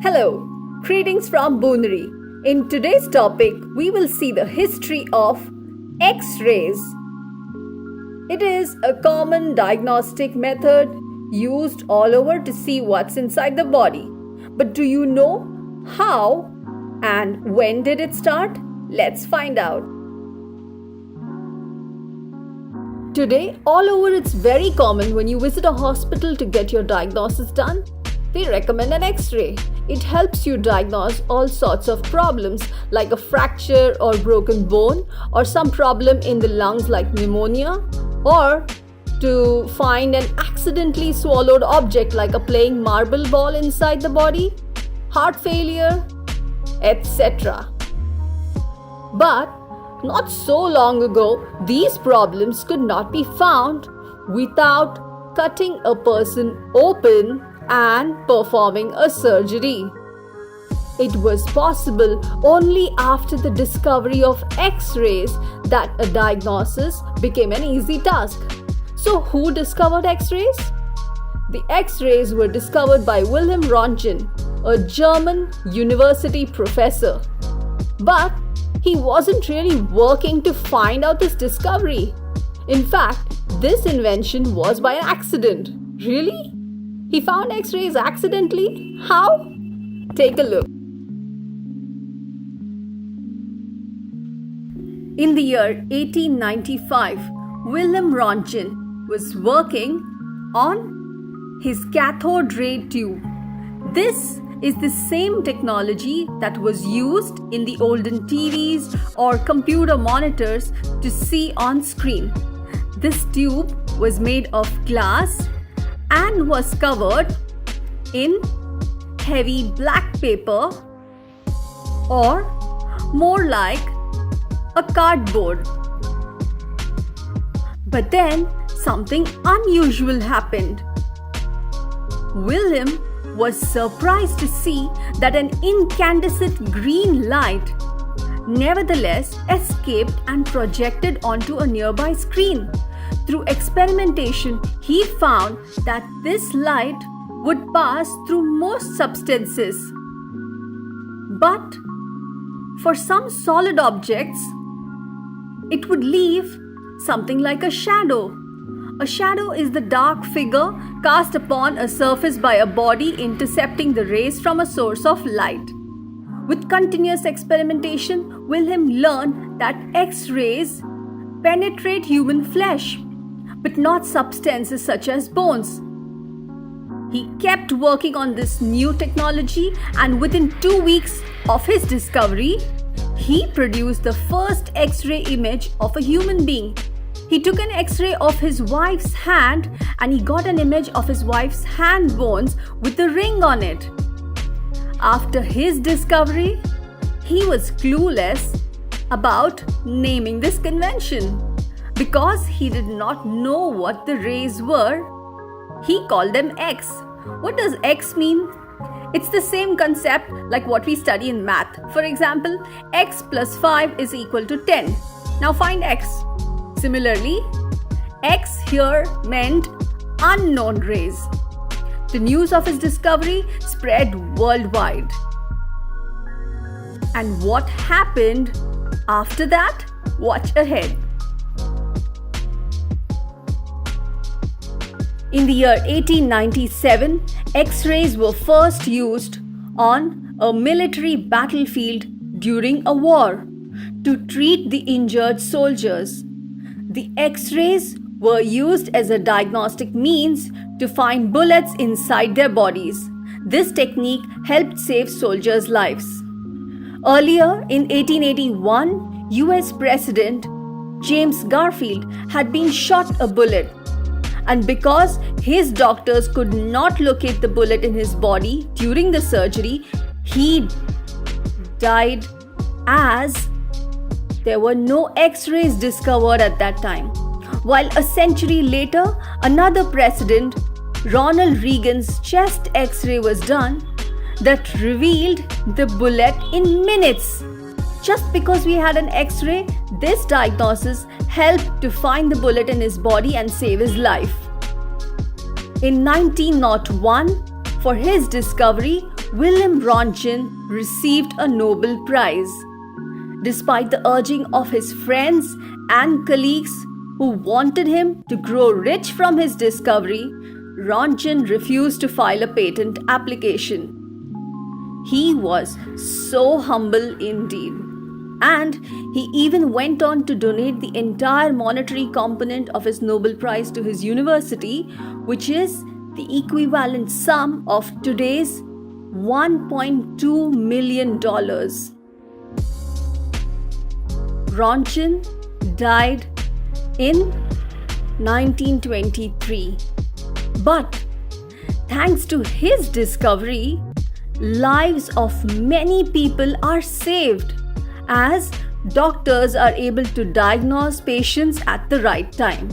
Hello, greetings from Booneri. In today's topic, we will see the history of X-rays. It is a common diagnostic method used all over to see what's inside the body. But do you know how and when did it start? Let's find out. Today, all over it's very common when you visit a hospital to get your diagnosis done. They recommend an X-ray. It helps you diagnose all sorts of problems like a fracture or broken bone or some problem in the lungs like pneumonia, or to find an accidentally swallowed object like a playing marble ball inside the body, heart failure, etc. But not so long ago, these problems could not be found without cutting a person open and performing a surgery. It was possible only after the discovery of X-rays that a diagnosis became an easy task. So who discovered X-rays? The X-rays were discovered by Wilhelm Röntgen, a German university professor. But he wasn't really working to find out this discovery. In fact, this invention was by accident. Really? He found X-rays accidentally? How? Take a look. In the year 1895, Wilhelm Röntgen was working on his cathode ray tube. This is the same technology that was used in the olden TVs or computer monitors to see on screen. This tube was made of glass and was covered in heavy black paper, or more like a cardboard. But then something unusual happened. Wilhelm was surprised to see that an incandescent green light nevertheless escaped and projected onto a nearby screen. Through experimentation, he found that this light would pass through most substances. But for some solid objects, it would leave something like a shadow. A shadow is the dark figure cast upon a surface by a body intercepting the rays from a source of light. With continuous experimentation, Wilhelm learned that X-rays penetrate human flesh, but not substances such as bones. He kept working on this new technology, and within 2 weeks of his discovery, he produced the first X-ray image of a human being. He took an X-ray of his wife's hand and he got an image of his wife's hand bones with a ring on it. After his discovery, he was clueless about naming this convention. Because he did not know what the rays were, he called them X. What does X mean? It's the same concept like what we study in math. For example, x plus 5 is equal to 10. Now find X. Similarly, X here meant unknown rays. The news of his discovery spread worldwide. And what happened after that? Watch ahead. In the year 1897, X-rays were first used on a military battlefield during a war to treat the injured soldiers. The X-rays were used as a diagnostic means to find bullets inside their bodies. This technique helped save soldiers' lives. Earlier in 1881, US President James Garfield had been shot a bullet. And because his doctors could not locate the bullet in his body during the surgery, he died as there were no X-rays discovered at that time. While a century later, another president, Ronald Reagan's chest X-ray was done that revealed the bullet in minutes. Just because we had an X-ray, this diagnosis helped to find the bullet in his body and save his life. In 1901, for his discovery, Wilhelm Röntgen received a Nobel Prize. Despite the urging of his friends and colleagues who wanted him to grow rich from his discovery, Röntgen refused to file a patent application. He was so humble indeed. And he even went on to donate the entire monetary component of his Nobel Prize to his university, which is the equivalent sum of today's $1.2 million. Röntgen died in 1923. But thanks to his discovery, lives of many people are saved, as doctors are able to diagnose patients at the right time.